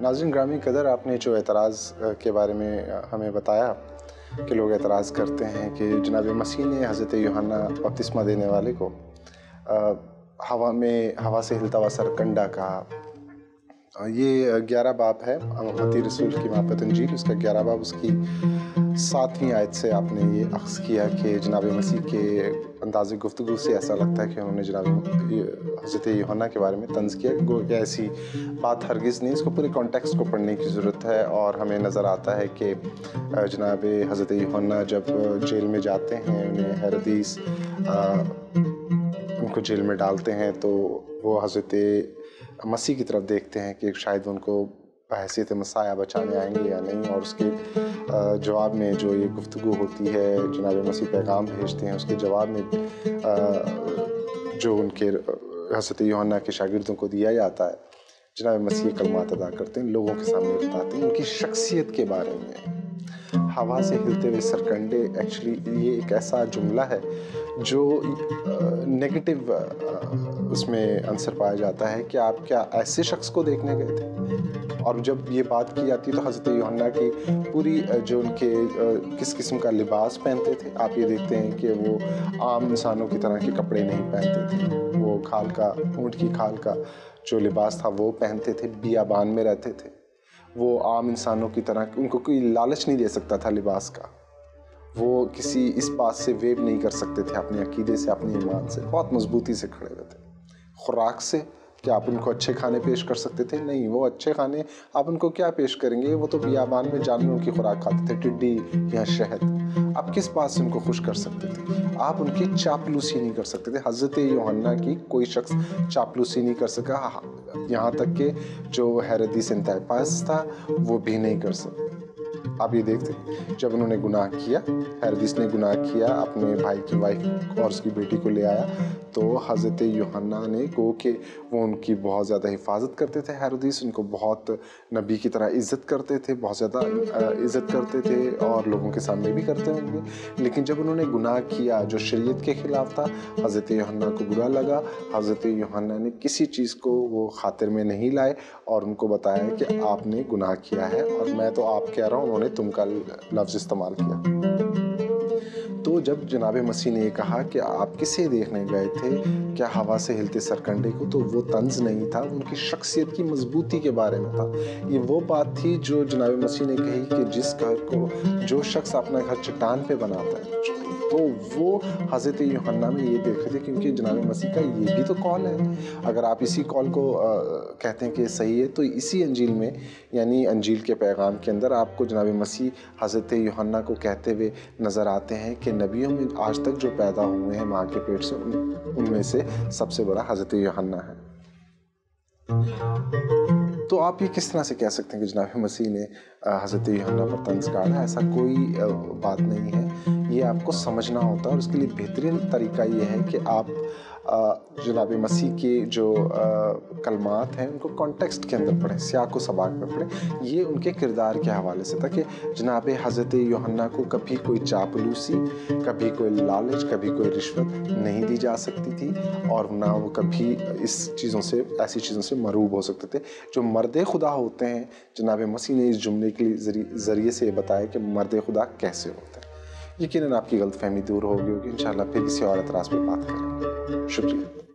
ناظرین گرامی قدر، آپ نے جو اعتراض کے بارے میں ہمیں بتایا کہ لوگ اعتراض کرتے ہیں کہ جناب مسیح نے حضرت یوحنا بپتسمہ دینے والے کو ہوا سے ہلتا ہوا سرکنڈا کہا. یہ 11 باب ہے متی رسول کی معرفت انجیل، اس کا 11 باب، اس کی 7ویں آیت سے آپ نے یہ اخذ کیا کہ جناب مسیح کے انداز گفتگو سے ایسا لگتا ہے کہ انہوں نے جناب حضرت یوحنا کے بارے میں طنز کیا. گو کہ ایسی بات ہرگز نہیں، اس کو پورے کانٹیکسٹ کو پڑھنے کی ضرورت ہے. اور ہمیں نظر آتا ہے کہ جناب حضرت یوحنا جب جیل میں جاتے ہیں، انہیں ہیرودیس ان کو جیل میں ڈالتے ہیں، تو وہ حضرت مسیح کی طرف دیکھتے ہیں کہ شاید ان کو بحیثیت مسیح بچانے آئیں گے یا نہیں. اور اس کے جواب میں جو یہ گفتگو ہوتی ہے، جناب مسیح پیغام بھیجتے ہیں، اس کے جواب میں جو ان کے حضرت یوحنا کے شاگردوں کو دیا جاتا ہے، جناب مسیح کلمات ادا کرتے ہیں، لوگوں کے سامنے بتاتے ہیں ان کی شخصیت کے بارے میں. ہوا سے ہلتے ہوئے سرکنڈے، ایکچولی یہ ایک ایسا جملہ ہے جو نیگیٹو اس میں عنصر پایا جاتا ہے کہ آپ کیا ایسے شخص کو دیکھنے گئے تھے. اور جب یہ بات کی جاتی ہے تو حضرت یوحنا کی پوری جو ان کے کس قسم کا لباس پہنتے تھے، آپ یہ دیکھتے ہیں کہ وہ عام انسانوں کی طرح کے کپڑے نہیں پہنتے تھے. وہ اونٹ کی کھال کا جو لباس تھا وہ پہنتے تھے، بیابان میں رہتے تھے. وہ عام انسانوں کی طرح، ان کو کوئی لالچ نہیں دے سکتا تھا لباس کا. وہ کسی اس بات سے ویب نہیں کر سکتے تھے، اپنے عقیدے سے، اپنے ایمان سے بہت مضبوطی سے کھڑے ہوئے تھے. خوراک سے کیا آپ ان کو اچھے کھانے پیش کر سکتے تھے؟ نہیں. وہ اچھے کھانے آپ ان کو کیا پیش کریں گے؟ وہ تو بیابان میں جانوروں کی خوراک کھاتے تھے، ٹڈی یا شہد. آپ کس بات سے ان کو خوش کر سکتے تھے؟ آپ ان کی چاپلوسی نہیں کر سکتے تھے. حضرت یوحنا کی کوئی شخص چاپلوسی نہیں کر سکا، یہاں تک کہ جو ہیرودیس انتہائی پاس تھا وہ بھی نہیں کر سکا. آپ یہ دیکھتے جب انہوں نے گناہ کیا، ہیرودیس نے گناہ کیا، اپنے بھائی کی وائف اور اس کی بیٹی کو لے آیا، تو حضرت یوحنا نے گو کہ وہ ان کی بہت زیادہ حفاظت کرتے تھے. ہیرودیس ان کو بہت نبی کی طرح عزت کرتے تھے، بہت زیادہ عزت کرتے تھے، اور لوگوں کے سامنے بھی کرتے ہوں گے. لیکن جب انہوں نے گناہ کیا جو شریعت کے خلاف تھا، حضرت یوحنا کو برا لگا. حضرت یوحنا نے کسی چیز کو وہ خاطر میں نہیں لائے اور ان کو بتایا کہ آپ نے گناہ کیا ہے اور میں تو آپ کہہ رہا ہوں. انہوں نے تم کا لفظ استعمال کیا. تو جب جناب مسیح نے یہ کہا کہ آپ کسے دیکھنے گئے تھے، کیا ہوا سے ہلتے سرکنڈے کو، تو وہ طنز نہیں تھا، ان کی شخصیت کی مضبوطی کے بارے میں تھا. یہ وہ بات تھی جو جناب مسیح نے کہی کہ جس گھر کو جو شخص اپنا گھر چٹان پہ بناتا ہے، تو وہ حضرت یوحنا میں یہ دیکھ رہے تھے، کیونکہ جناب مسیح کا یہ بھی تو قول ہے. اگر آپ اسی قول کو کہتے ہیں کہ صحیح ہے، تو اسی انجیل میں، یعنی انجیل کے پیغام کے اندر، آپ کو جناب مسیح حضرت یوحنا کو کہتے ہوئے نظر آتے ہیں کہ نبیوں میں آج تک جو پیدا ہوئے ہیں ماں کے پیٹ سے، ان میں سے سب سے بڑا حضرت یوحنا ہے. تو آپ یہ کس طرح سے کہہ سکتے ہیں کہ جناب مسیح نے حضرت یوحنا پر طنز کاڑھا؟ ایسا کوئی بات نہیں ہے. یہ آپ کو سمجھنا ہوتا ہے، اور اس کے لیے بہترین طریقہ یہ ہے کہ آپ جناب مسیح کے جو کلمات ہیں ان کو کانٹیکسٹ کے اندر پڑھیں، سیاق و سباق میں پڑھیں. یہ ان کے کردار کے حوالے سے تھا کہ جناب حضرت یوحنا کو کبھی کوئی چاپلوسی، کبھی کوئی لالچ، کبھی کوئی رشوت نہیں دی جا سکتی تھی، اور نہ وہ کبھی ایسی چیزوں سے مروب ہو سکتے تھے. جو مرد خدا ہوتے ہیں، جناب مسیح نے اس جملے کے ذریعے سے یہ بتایا کہ مرد خدا کیسے ہوتے ہیں. یقیناً آپ کی غلط فہمی دور ہوگی. انشاءاللہ پھر کسی اور اعتراض پہ بات کریں گے. شکریہ.